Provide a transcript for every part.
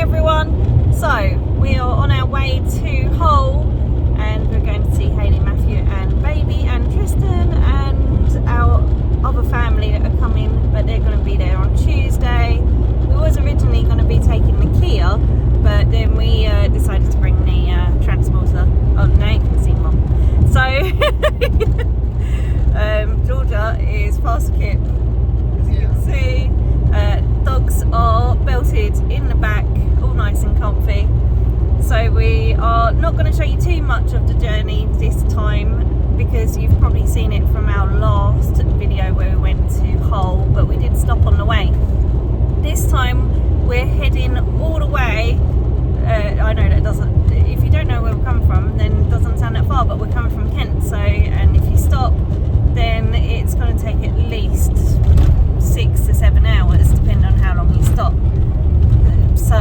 everyone. So we are on our way to Hull and we're going to see Hayley, Matthew and baby and Tristan and our other family that are coming, but they're going to be there on Tuesday. We was originally going to be taking the Kia, but then we decided to bring the transporter. Oh, now you can see Mum. So Georgia is fast kip, as you can see. Dogs are belted in the back, all nice and comfy. So we are not going to show you too much of the journey this time because you've probably seen it from our last video where we went to Hull, but we did stop on the way. This time we're heading all the way. I know that doesn't, if you don't know where we're coming from, then it doesn't sound that far, but we're coming from Kent, so, and if you stop, then it's going to take at least 6 to 7 hours, depending on how long you stop. So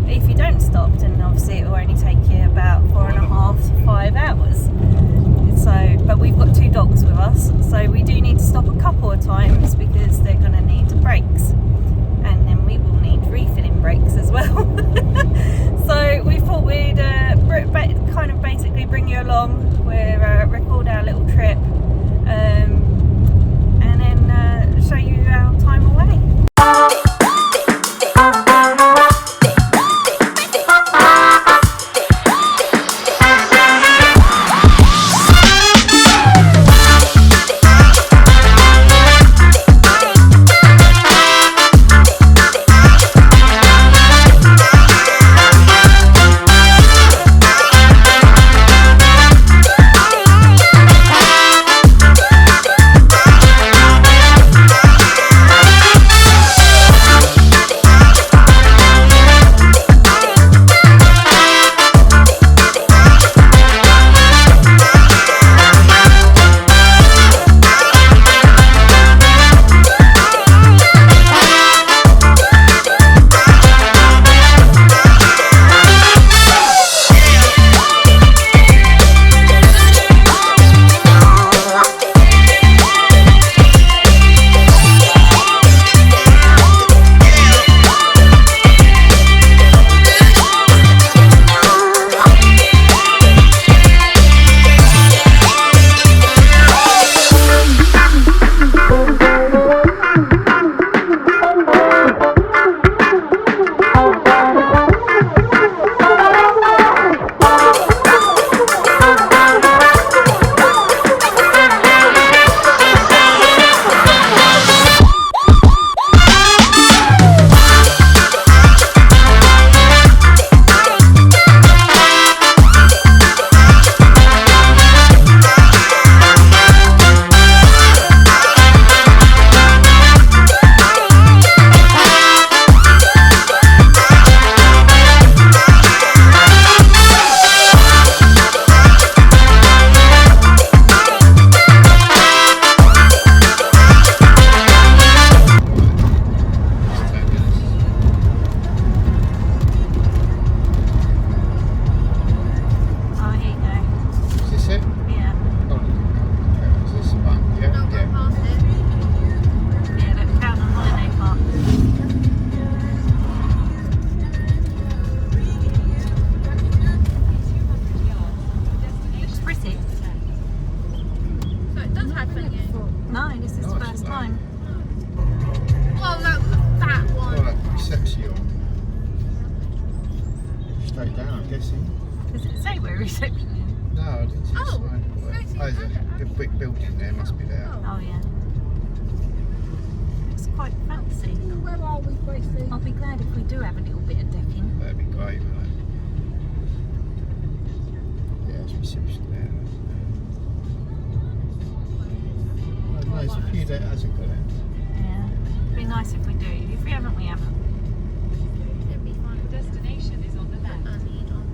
if you don't stop, then obviously it will only take you about 4.5 to 5 hours. So, but we've got 2 dogs with us, so we do need to stop a couple of times because they're going to need brakes, and then we will need refilling brakes as well. So we thought we'd kind of basically bring you along. We'll record our little trip and then show you our time away. No, this is the first time. Oh, no, that one. Oh, that reception. Straight down, I'm guessing. Does it say where reception is? No, I didn't see the sign. Oh, there's a good big building there, must be there. Oh yeah. It's quite fancy. Where are we, Gracie? I'll be glad if we do have a little bit of decking. That'd be great, wouldn't it? Yeah, it's reception there. Oh, there's a few that hasn't got it. Yeah. It'd be nice if we do. If we haven't, we haven't. It'd be fine. The destination is on the left. I need on.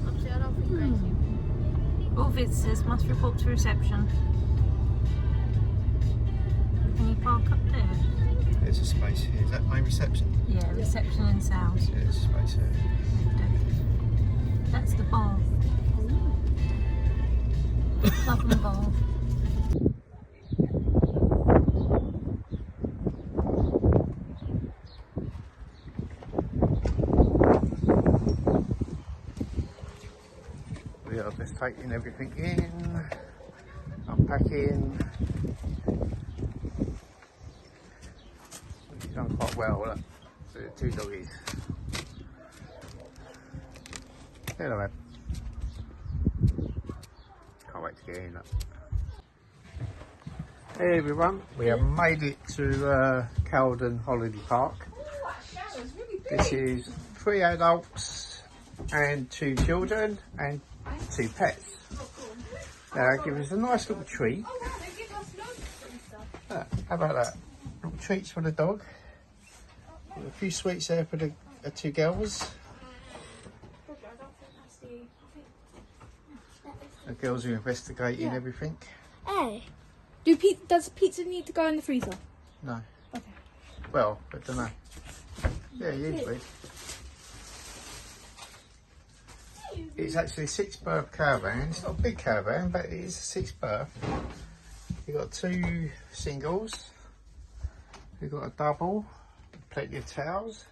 Obviously, I don't think Gracie. All visitors must report to reception. Can you park up there? There's a space here. Is that my reception? Yeah, reception and sounds. Yeah, there's a space here. That's the bar. Lovely bar. just taking everything in, unpacking. She's done quite well, look. The two doggies. Hello, Ed. Can't wait to get in. Look. Hey everyone, we have made it to Cowden Holiday Park. This is 3 adults and 2 children and 2 pets. Give us a nice little treat. How about that? Little treats for the dog. A few sweets there for the 2 girls. The girls are investigating everything. Hey, does pizza need to go in the freezer? No. Okay. Well, I don't know. Yeah, usually. It's actually a 6-berth caravan. It's not a big caravan, but it is a 6-berth. You've got 2 singles. You've got a double. Plenty of towels.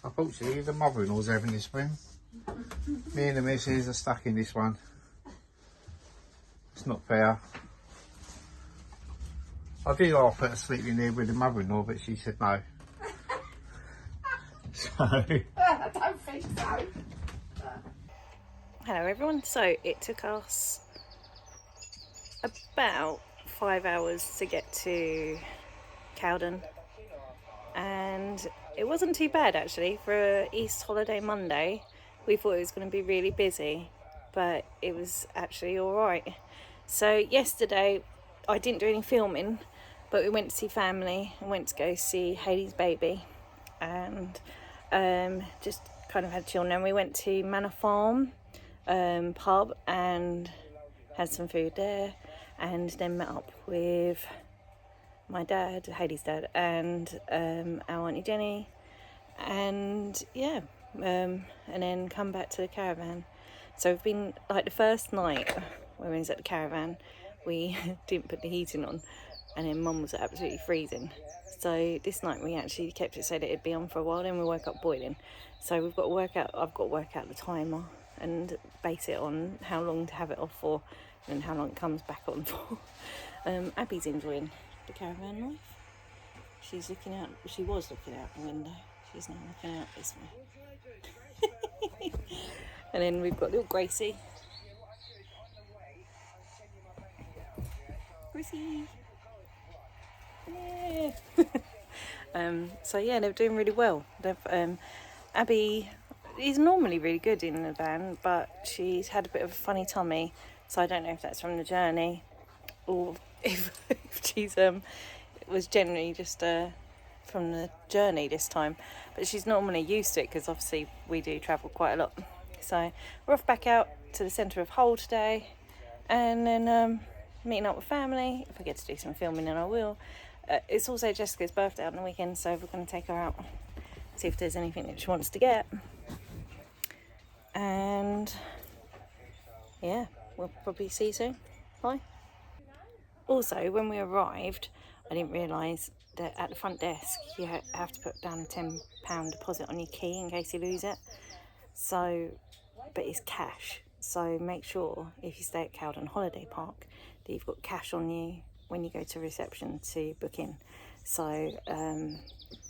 Unfortunately, the mother-in-law's having this room. Me and the missus are stuck in this one. It's not fair. I did offer her to sleep in there with the mother-in-law, but she said no. So. I don't think so. Hello everyone, so it took us about 5 hours to get to Cowden, and it wasn't too bad actually. For East Holiday Monday we thought it was going to be really busy, but it was actually alright. So yesterday I didn't do any filming, but we went to see family and went to go see Hayley's baby, and just kind of had chill. And then we went to Manor Farm pub and had some food there, and then met up with my dad, Hayley's dad, and our Auntie Jenny, and yeah, and then come back to the caravan. So we've been, like, the first night when we was at the caravan, we didn't put the heating on, and then Mum was absolutely freezing. So this night we actually kept it so that it'd be on for a while, then we woke up boiling. So we've got to work out, I've got to work out the timer and base it on how long to have it off for and how long it comes back on for. Abby's enjoying the caravan life. She's looking out, she was looking out the window, she's now looking out this way. And then we've got little Gracie. Gracie! Yeah. So yeah, they're doing really well. Abby is normally really good in the van, but she's had a bit of a funny tummy, so I don't know if that's from the journey or if she's was generally just from the journey this time. But she's normally used to it because obviously we do travel quite a lot. So we're off back out to the centre of Hull today, and then meeting up with family. If I get to do some filming, then I will. It's also Jessica's birthday on the weekend, so we're going to take her out, see if there's anything that she wants to get. And yeah, we'll probably see you soon. Bye. Also, when we arrived, I didn't realise that at the front desk you have to put down a £10 deposit on your key in case you lose it. So, but it's cash. So make sure if you stay at Cowden Holiday Park that you've got cash on you when you go to reception to book in. So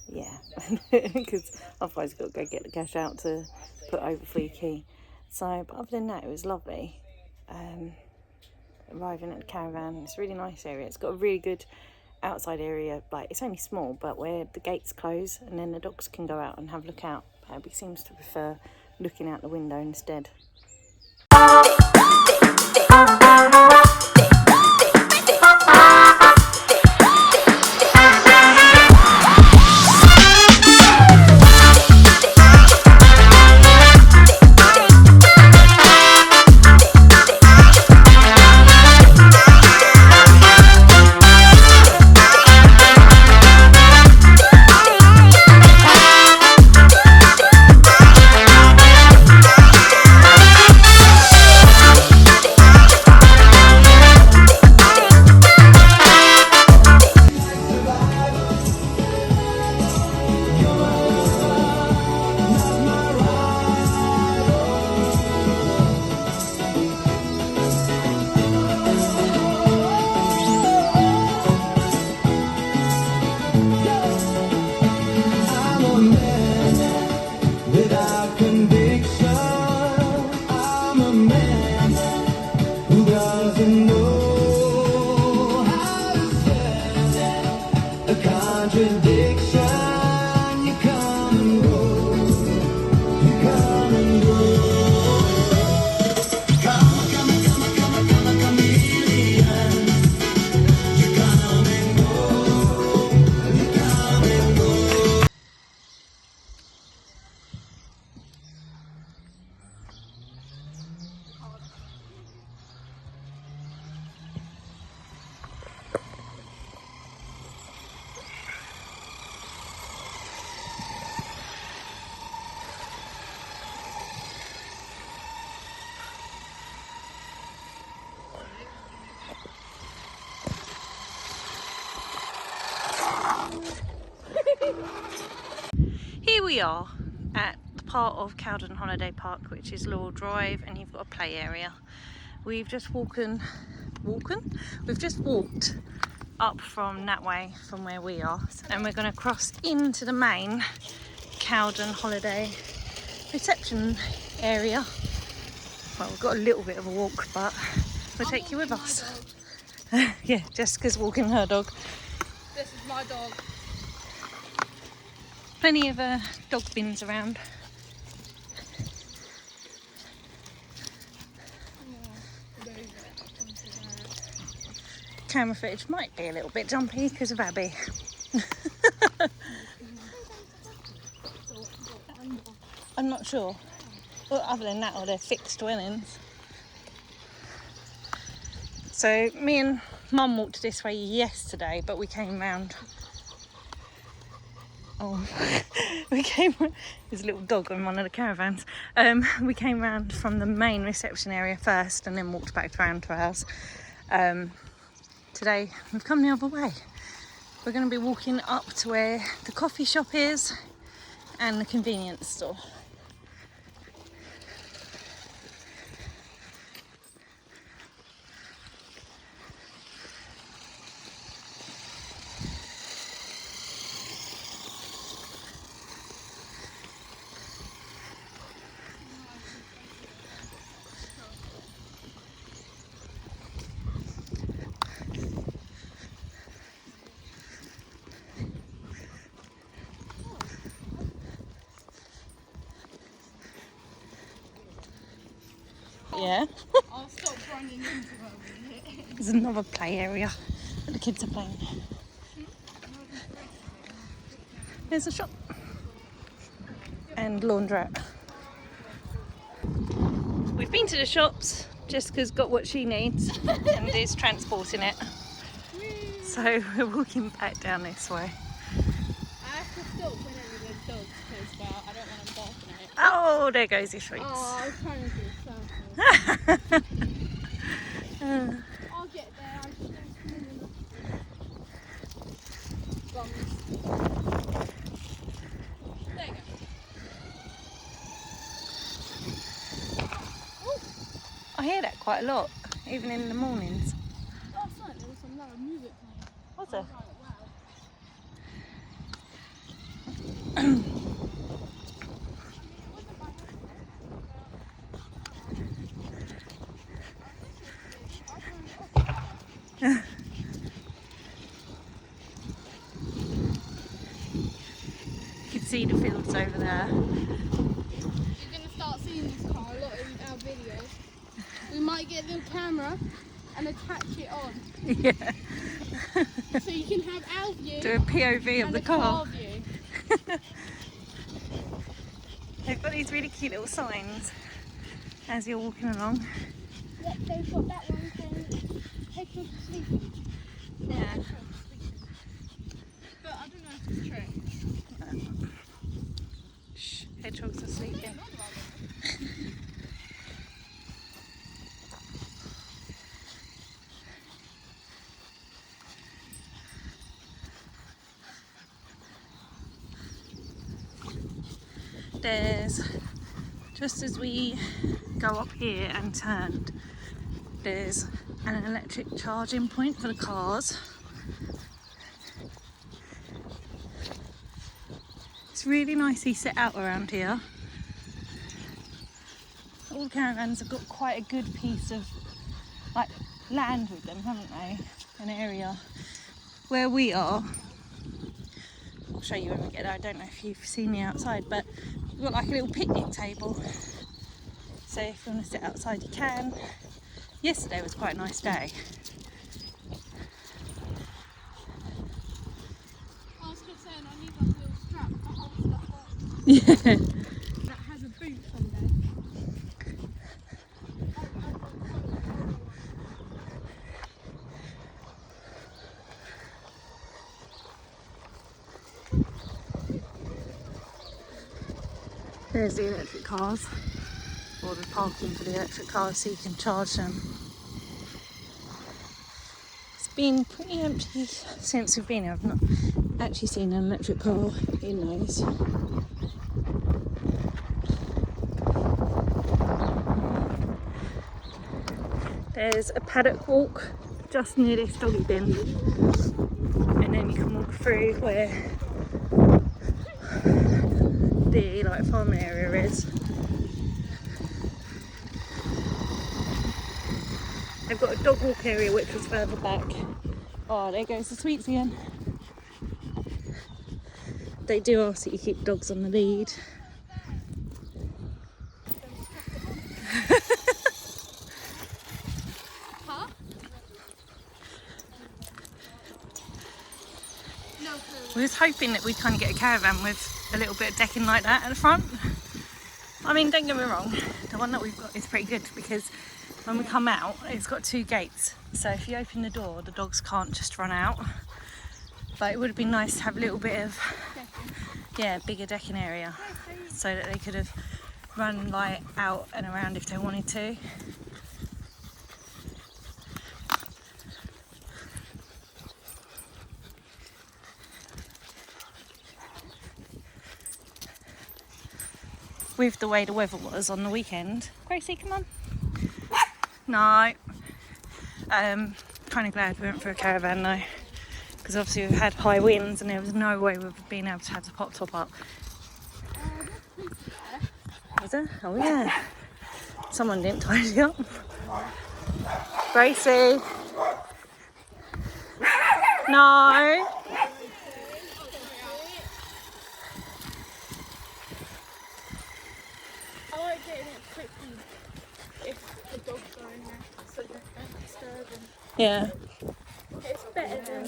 yeah, because otherwise you've got to go get the cash out to put over for your key. So, but other than that, it was lovely. Arriving at the caravan, it's a really nice area. It's got a really good outside area, like it's only small, but where the gates close and then the dogs can go out and have a look out. Abby seems to prefer looking out the window instead. contradiction. You come and go. You come and go. Come, chameleon. You come and go. You come and go. Here we are at the part of Cowden Holiday Park, which is Laurel Drive, and you've got a play area. We've just walked up from that way, from where we are, and we're going to cross into the main Cowden Holiday reception area. Well, we've got a little bit of a walk, but we'll take you with us. Yeah, Jessica's walking her dog. This is my dog. Plenty of dog bins around. Camera footage might be a little bit jumpy because of Abby. I'm not sure. Well, other than that, or they're fixed dwellings. So me and Mum walked this way yesterday, but we came round. Oh, there's a little dog on one of the caravans. We came round from the main reception area first and then walked back round to ours. Today we've come the other way. We're going to be walking up to where the coffee shop is and the convenience store. Yeah. I'll stop running into her. There's another play area that the kids are playing. There's a shop and laundrette. We've been to the shops. Jessica's got what she needs and is transporting it. So we're walking back down this way. I have to stop whenever there's dogs because I don't want them barking at it. Oh, there goes your treats. Oh, I was trying to do something. I'll get there. I just don't see enough bums. There you go. I hear that quite a lot, even in the mornings. Last night there was some loud music playing. Was there? I was like, You can see the fields over there. you're going to start seeing this car a lot in our videos. We might get the camera and attach it on. Yeah. So you can have our view Do a POV of and the a car. view. They've got these really cute little signs as you're walking along. Yep, they've got that one saying hedgehog sleeping. Yeah. But I don't know if it's true. Shh, hedgehogs are sleeping. There's, just as we go up here and turn, there's an electric charging point for the cars. It's really nicely set out around here. All the caravans have got quite a good piece of like land with them, haven't they? An area. Where we are, show you when we get there. I don't know if you've seen the outside, but we've got like a little picnic table. So if you want to sit outside, you can. Yesterday was quite a nice day. I was just saying, I need like a little strap to hold stuff up. Yeah. That has a boot on there. There's the electric cars, or the parking for the electric cars so you can charge them. It's been pretty empty since we've been here. I've not actually seen an electric car in those. There's a paddock walk just near this doggy bin, and then you can walk through where the like farming area is. They've got a dog walk area which was further back. Oh, there goes the sweets again. They do ask that you keep dogs on the lead. Huh? No clue. We was hoping that we'd kind of get a caravan with a little bit of decking like that at the front. I mean, don't get me wrong, the one that we've got is pretty good because when we come out, it's got 2 gates. So if you open the door, the dogs can't just run out. But it would have been nice to have a little bit of, yeah, bigger decking area so that they could have run like out and around if they wanted to. With the way the weather was on the weekend. Gracie, come on. No. Kind of glad we went for a caravan though, because obviously we've had high winds and there was no way we've been able to have the pop top up. Was there? Oh yeah. Someone didn't tidy up. Gracie. No. I like getting it quickly if the dogs are in there so they don't disturb them. Yeah. It's better than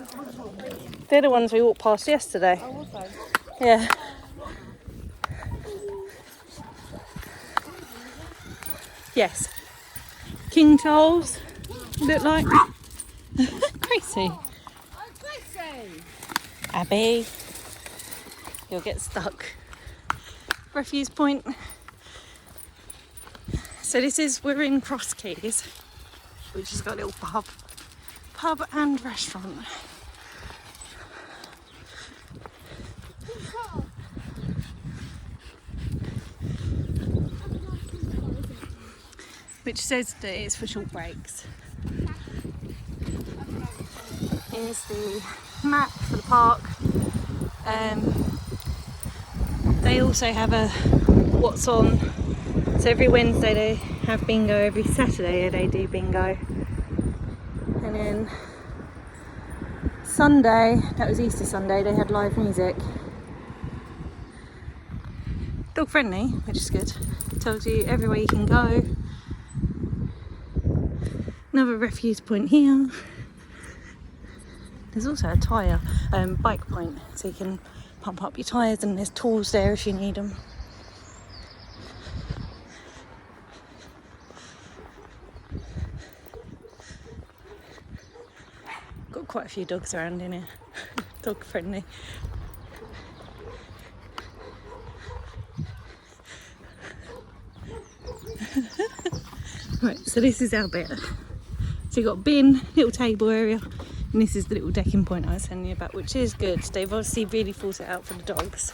They're the ones we walked past yesterday. I was like, Yeah. Yes. King Charles, look like. Gracie. oh, Gracie! Abby. You'll get stuck. Refuse point. So we're in Cross Keys, which has got a little pub and restaurant. Which says that it's for short breaks. Here's the map for the park. They also have a what's on. So every Wednesday they have bingo, every Saturday they do bingo. And then Sunday, that was Easter Sunday, they had live music. Dog friendly, which is good. Tells you everywhere you can go. Another refuse point here. There's also a tyre bike point, so you can pump up your tyres, and there's tools there if you need them. Got quite a few dogs around in here. Dog friendly. Right, so this is our bit. So you've got a bin, little table area, and this is the little decking point I was telling you about, which is good. They've obviously really thought it out for the dogs.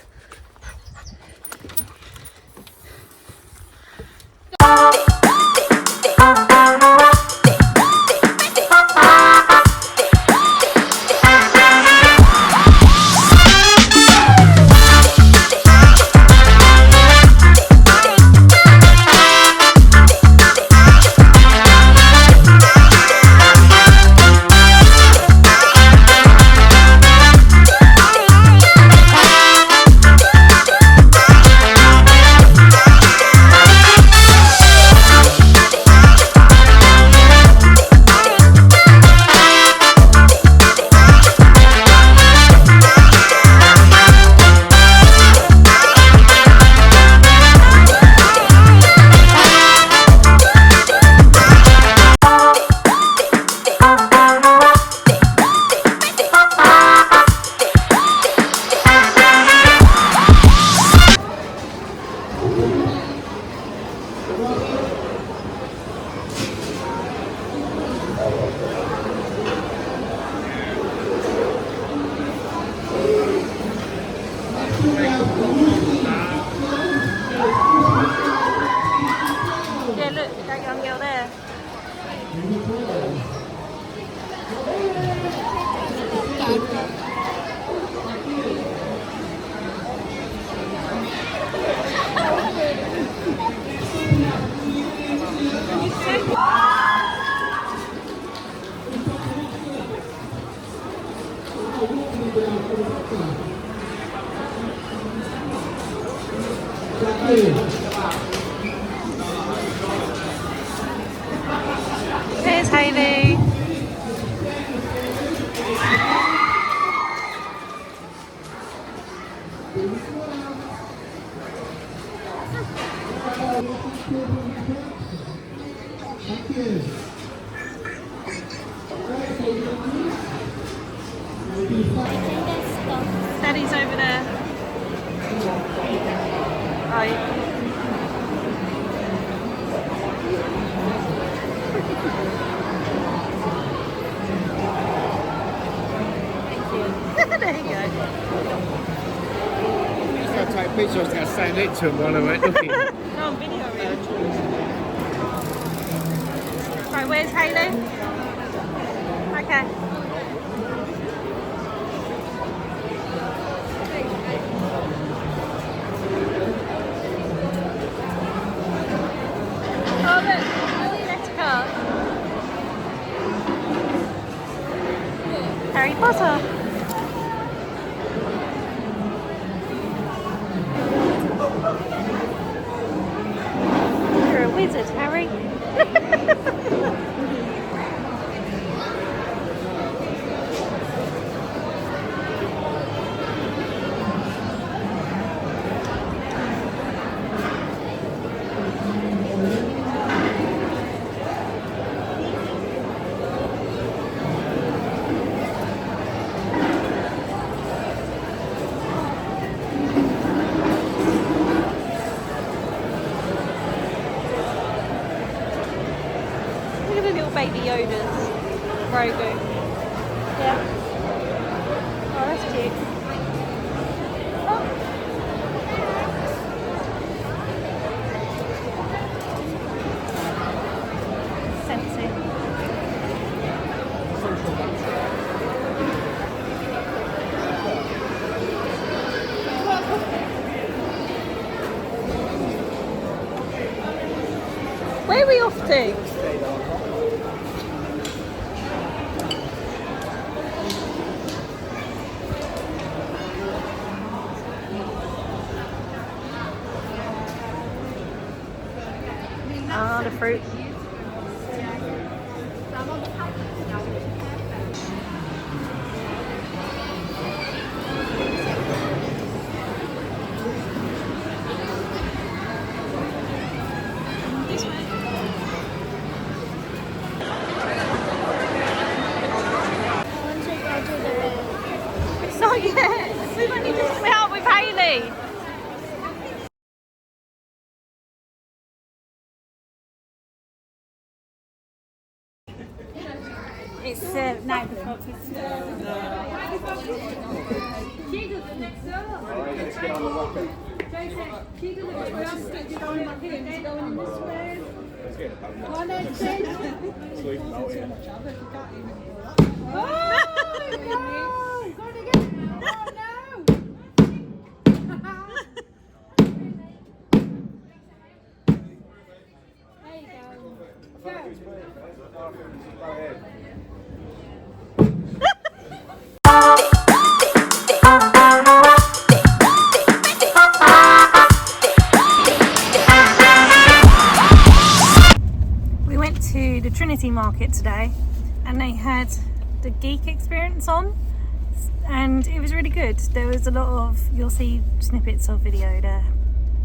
Yeah, look, that young girl there. Here's Hayley. Daddy's over there. Oh, there you go. I take pictures, I was going to stand next to him while I went looking. No, on video really. Right, where's Hayley? Okay. Oh look, let's go. Harry Potter. You're a wizard, Harry. Look at the little baby Yodas. Grogu. Yeah. Oh, that's cute. Oh. Sensei. Where are we off to? Ah, the fruit. This way. It's not yet. We've only just come out with Hayley. It's 9 o'clock. We went to the Trinity Market today and they had the Geek Experience on and it was really good. There was a lot of, you'll see snippets of video there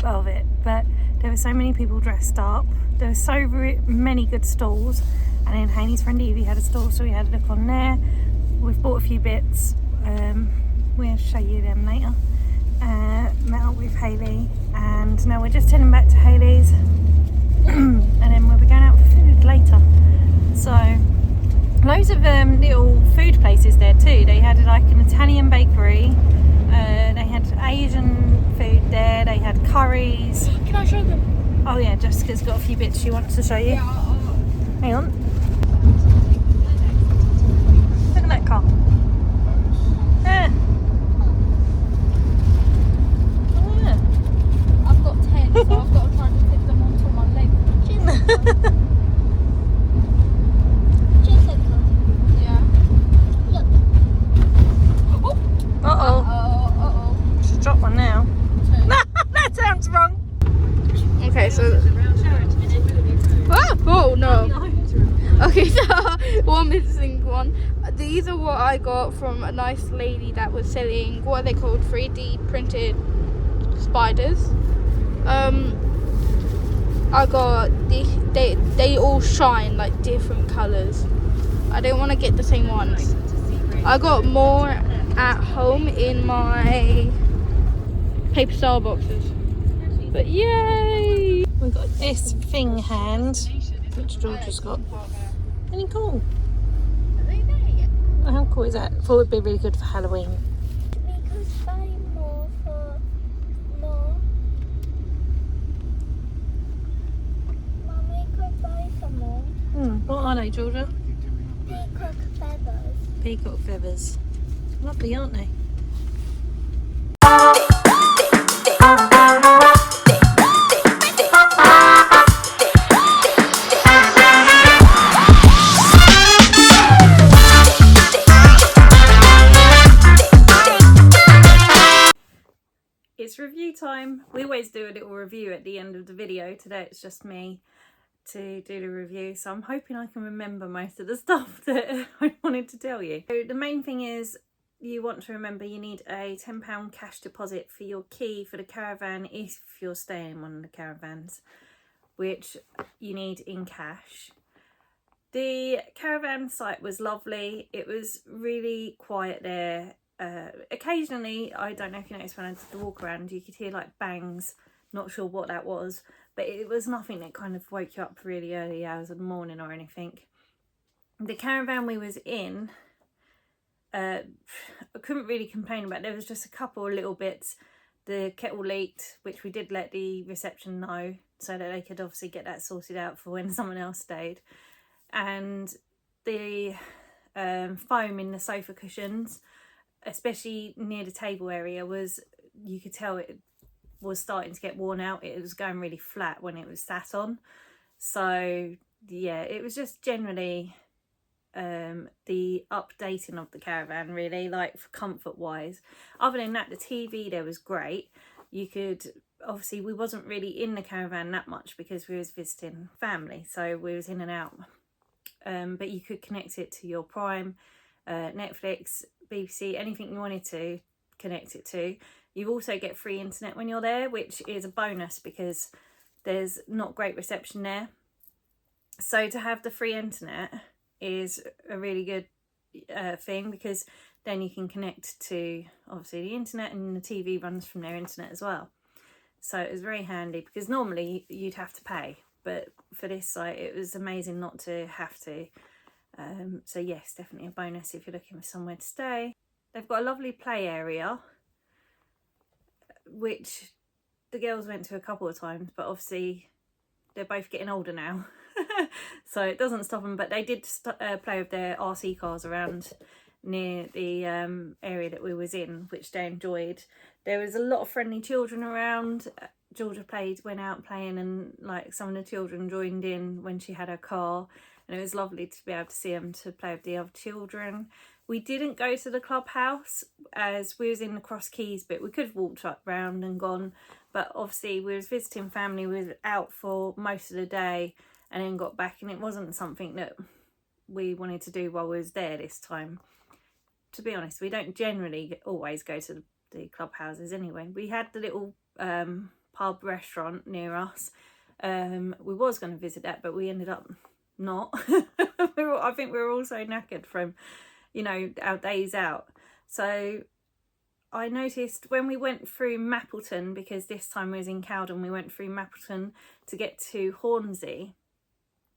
of it, but there were so many people dressed up. There were so many good stalls, and then Hayley's friend Evie had a stall, so we had a look on there. We've bought a few bits. We'll show you them later. Met up with Hayley, and now we're just heading back to Hayley's, and then we'll be going out for food later. So loads of little food places there too. They had like an Italian bakery. They had Asian show them. Oh yeah, Jessica's got a few bits she wants to show you. Hang on. Look at that car. Yeah. Oh yeah. I've got 10, so I've got to try to fit them onto my leg. Jessica. Yeah. Look. Uh-oh. Uh-oh. She's dropped one now. That sounds wrong. Okay, so... Oh no. Okay, so one missing one. These are what I got from a nice lady that was selling, what are they called? 3D printed spiders. I got these, they all shine like different colours. I didn't want to get the same ones. I got more at home in my paper style boxes. But yay! We've got this thing hand, which Georgia's got. Any cool? Are they there yet? How cool is that? Thought it'd be really good for Halloween. We could buy more for more. Mum, we could buy some more. What are they, Georgia? Peacock feathers. Peacock feathers. Lovely, aren't they? It's review time. We always do a little review at the end of the video. Today it's just me to do the review, so I'm hoping I can remember most of the stuff that I wanted to tell you. So the main thing is, you want to remember you need a £10 cash deposit for your key for the caravan if you're staying in one of the caravans, which you need in cash. The caravan site was lovely. It was really quiet there. Occasionally, I don't know if you noticed when I did the walk around, you could hear like bangs. Not sure what that was, but it was nothing that kind of woke you up really early hours of the morning or anything. The caravan we was in, I couldn't really complain about. There was just a couple of little bits. The kettle leaked, which we did let the reception know so that they could obviously get that sorted out for when someone else stayed. And the foam in the sofa cushions, especially near the table area, was, you could tell it was starting to get worn out. It was going really flat when it was sat on. So yeah, it was just generally the updating of the caravan, really, like for comfort wise. Other than that, the TV there was great. You could, obviously we wasn't really in the caravan that much because we was visiting family, so we was in and out, but you could connect it to your Prime, Netflix, BBC, anything you wanted to connect it to. You also get free internet when you're there, which is a bonus because there's not great reception there. So to have the free internet is a really good thing, because then you can connect to obviously the internet, and the TV runs from their internet as well. So it was very handy, because normally you'd have to pay, but for this site it was amazing not to have to. So yes, definitely a bonus if you're looking for somewhere to stay. They've got a lovely play area, which the girls went to a couple of times, but obviously they're both getting older now. So it doesn't stop them, but they did play with their RC cars around near the area that we was in, which they enjoyed. There was a lot of friendly children around. Georgia went out playing, and like some of the children joined in when she had her car, and it was lovely to be able to see them to play with the other children. We didn't go to the clubhouse as we was in the Cross Keys bit. We could have walked up round and gone, but obviously we was visiting family. We was out for most of the day and then got back, and it wasn't something that we wanted to do while we was there this time. To be honest, we don't generally always go to the clubhouses anyway. We had the little pub restaurant near us. We was going to visit that, but we ended up not. I think we were all so knackered from, you know, our days out. So I noticed when we went through Mappleton, because this time we was in Cowden, we went through Mappleton to get to Hornsey.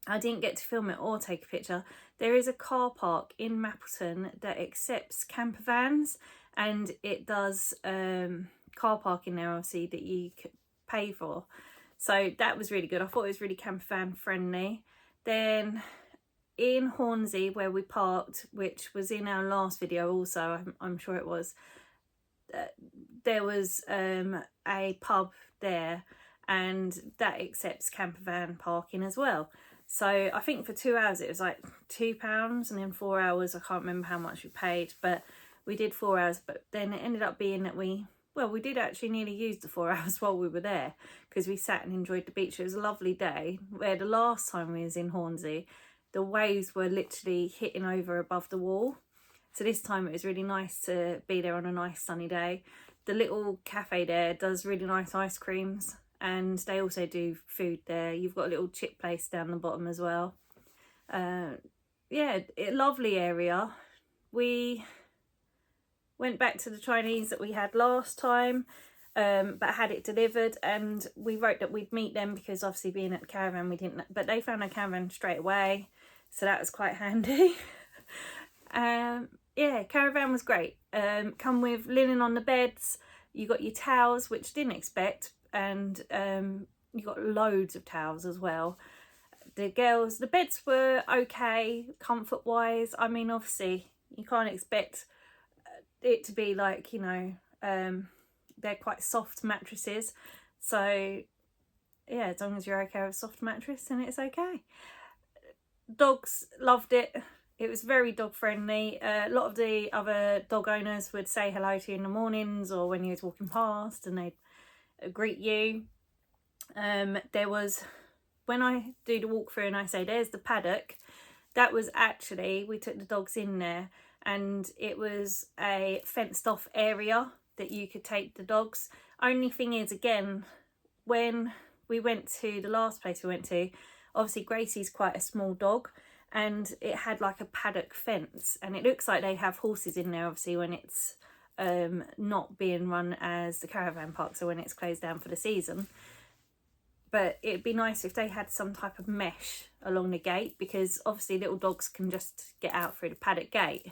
I didn't get to film it or take a picture. There is a car park in Mappleton that accepts camper vans, and it does car parking there, obviously, that you could pay for. So that was really good. I thought it was really camper van friendly. Then in Hornsey, where we parked, which was in our last video also, I'm sure it was, there was a pub there, and that accepts camper van parking as well. So I think for 2 hours it was like £2, and then 4 hours I can't remember how much we paid, but we did 4 hours. But then it ended up being that we did actually nearly use the 4 hours while we were there, because we sat and enjoyed the beach. It was a lovely day, where the last time we was in Hornsey the waves were literally hitting over above the wall. So this time it was really nice to be there on a nice sunny day. The little cafe there does really nice ice creams, and they also do food there. You've got a little chip place down the bottom as well. Yeah, lovely area. We went back to the Chinese that we had last time, but had it delivered, and we wrote that we'd meet them because obviously being at the caravan we didn't, but they found a caravan straight away, so that was quite handy. Yeah, caravan was great. Come with linen on the beds, you got your towels, which didn't expect, and you got loads of towels as well. The beds were okay comfort wise. I mean, obviously you can't expect it to be like, you know, they're quite soft mattresses, so yeah, as long as you're okay with a soft mattress, then it's okay. Dogs loved it. It was very dog friendly. A lot of the other dog owners would say hello to you in the mornings or when you was walking past, and they'd greet you. There was, when I do the walkthrough and I say there's the paddock, that was actually, we took the dogs in there, and it was a fenced off area that you could take the dogs. Only thing is, again, when we went to the last place we went to, obviously Gracie's quite a small dog, and it had like a paddock fence, and it looks like they have horses in there obviously when it's not being run as the caravan park, so when it's closed down for the season. But it'd be nice if they had some type of mesh along the gate, because obviously little dogs can just get out through the paddock gate.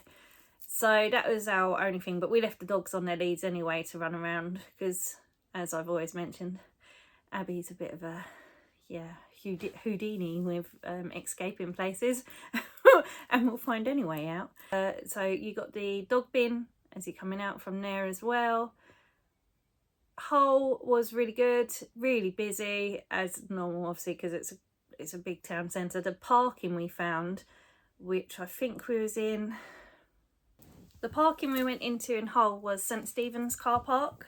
So that was our only thing, but we left the dogs on their leads anyway to run around, because as I've always mentioned, Abby's a bit of a, yeah, Houdini with escaping places and we'll find any way out. So you got the dog bin as you're coming out from there as well. Hull was really good, really busy as normal, obviously, because it's a big town centre. The parking we found, which I think we was in, the parking we went into in Hull was St Stephen's car park,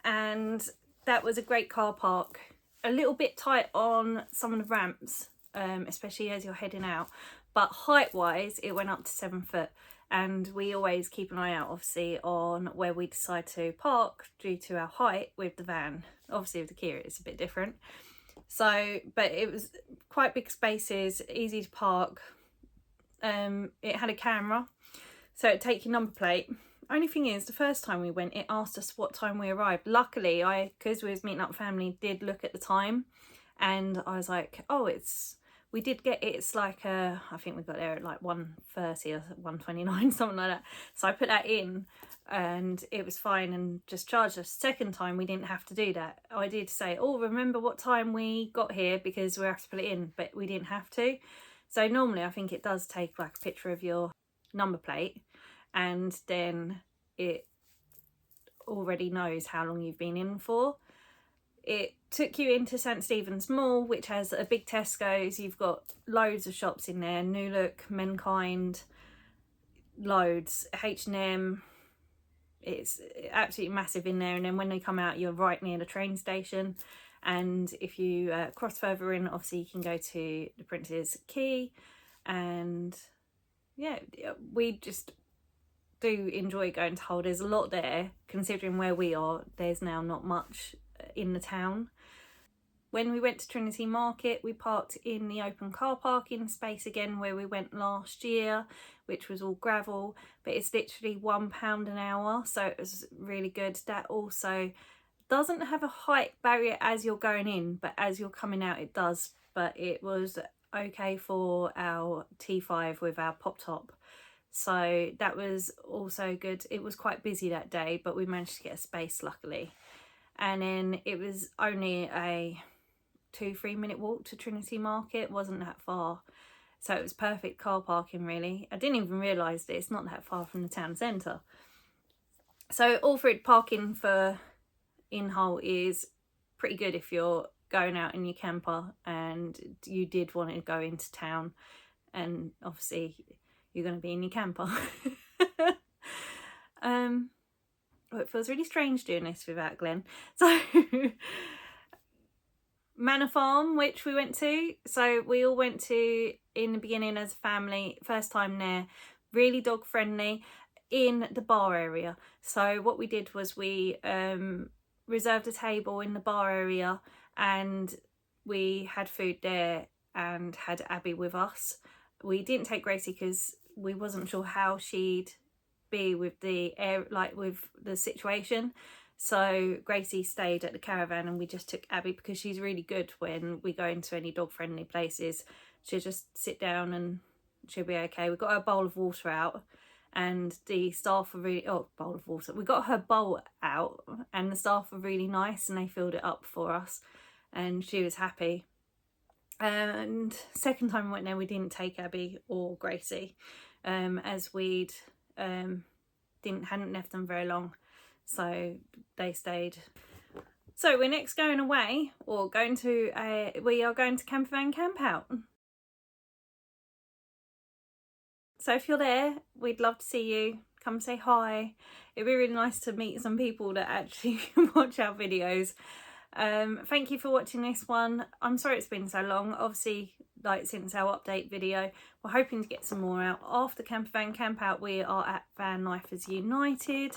and that was a great car park. A little bit tight on some of the ramps, especially as you're heading out, but height wise it went up to 7 foot, and we always keep an eye out obviously on where we decide to park due to our height with the van. Obviously with the Kia it's a bit different, so but it was quite big spaces, easy to park. It had a camera, so it'd take your number plate. Only thing is, the first time we went, it asked us what time we arrived. Luckily, because we was meeting up family, did look at the time, and I was like, oh, we did get, it's like, I think we got there at like 1:30 or 1:29, something like that. So I put that in, and it was fine, and just charged us. Second time, we didn't have to do that. I did say, oh, remember what time we got here, because we have to put it in, but we didn't have to. So normally, I think it does take like a picture of your number plate, and then it already knows how long you've been in for. It took you into St Stephen's Mall, which has a big Tesco's. You've got loads of shops in there, New Look, Mankind, loads, H&M. It's absolutely massive in there, and then when they come out you're right near the train station, and if you cross further in, obviously you can go to the Prince's Quay. And yeah, we just do enjoy going to Hull. There's a lot there, considering where we are, there's now not much in the town. When we went to Trinity Market, we parked in the open car parking space again where we went last year, which was all gravel, but it's literally £1 an hour, so it was really good. That also doesn't have a height barrier as you're going in, but as you're coming out it does. But it was okay for our T5 with our pop top, so that was also good. It was quite busy that day, but we managed to get a space luckily. And then it was only a 2-3 minute walk to Trinity Market. Wasn't that far, so it was perfect car parking really. I didn't even realise that it's not that far from the town centre. So Alfred parking for in Hull is pretty good if you're going out in your camper and you did want to go into town, and obviously you're going to be in your camper. Well, it feels really strange doing this without Glenn. So Manor Farm, which we went to, so we all went to in the beginning as a family, first time there, really dog friendly in the bar area. So what we did was we reserved a table in the bar area and we had food there and had Abby with us. We didn't take Gracie because we wasn't sure how she'd be with the air, like with the situation. So Gracie stayed at the caravan and we just took Abby because she's really good when we go into any dog friendly places. She'll just sit down and she'll be okay. We got her a bowl of water out and the staff were really, bowl of water. We got her bowl out and the staff were really nice and they filled it up for us and she was happy. And second time we went there, we didn't take Abby or Gracie, as we'd hadn't left them very long, so they stayed. So we're next going away, or we are going to Campervan Camp Out. So if you're there, we'd love to see you. Come say hi. It'd be really nice to meet some people that actually watch our videos. Thank you for watching this one. I'm sorry it's been so long, obviously, like since our update video. We're hoping to get some more out. After Campervan Camp Out, we are at Van Lifers United.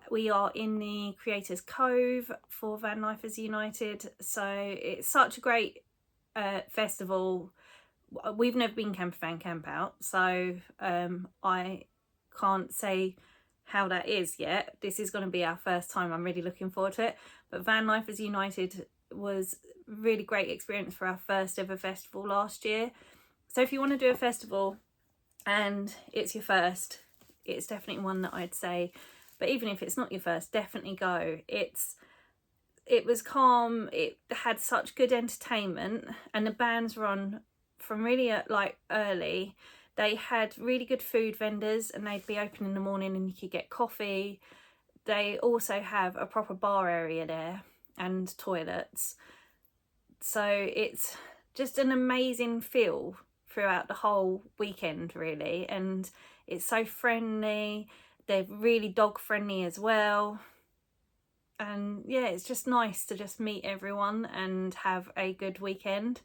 We are in the Creators Cove for Van Lifers United, so it's such a great festival. We've never been Campervan Camp Out, so I can't say how that is yet. This is going to be our first time. I'm really looking forward to it. But Van Lifers United was a really great experience for our first ever festival last year. So if you want to do a festival and it's your first, it's definitely one that I'd say. But even if it's not your first, definitely go. It was calm, it had such good entertainment, and the bands were on from really early. They had really good food vendors and they'd be open in the morning and you could get coffee. They also have a proper bar area there and toilets. So it's just an amazing feel throughout the whole weekend really, and it's so friendly. They're really dog friendly as well. And yeah, it's just nice to just meet everyone and have a good weekend.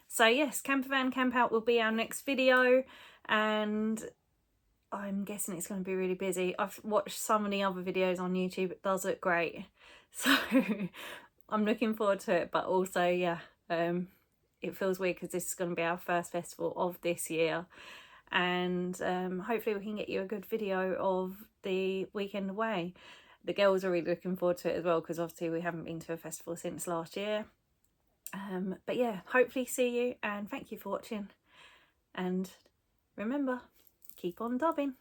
So yes, Campervan Camp Out will be our next video, and I'm guessing it's going to be really busy. I've watched some of the other videos on YouTube, it does look great. So I'm looking forward to it, but also, yeah, it feels weird because this is going to be our first festival of this year. And hopefully we can get you a good video of the weekend away. The girls are really looking forward to it as well because obviously we haven't been to a festival since last year. But yeah, hopefully see you, and thank you for watching, and remember, keep on dubbing.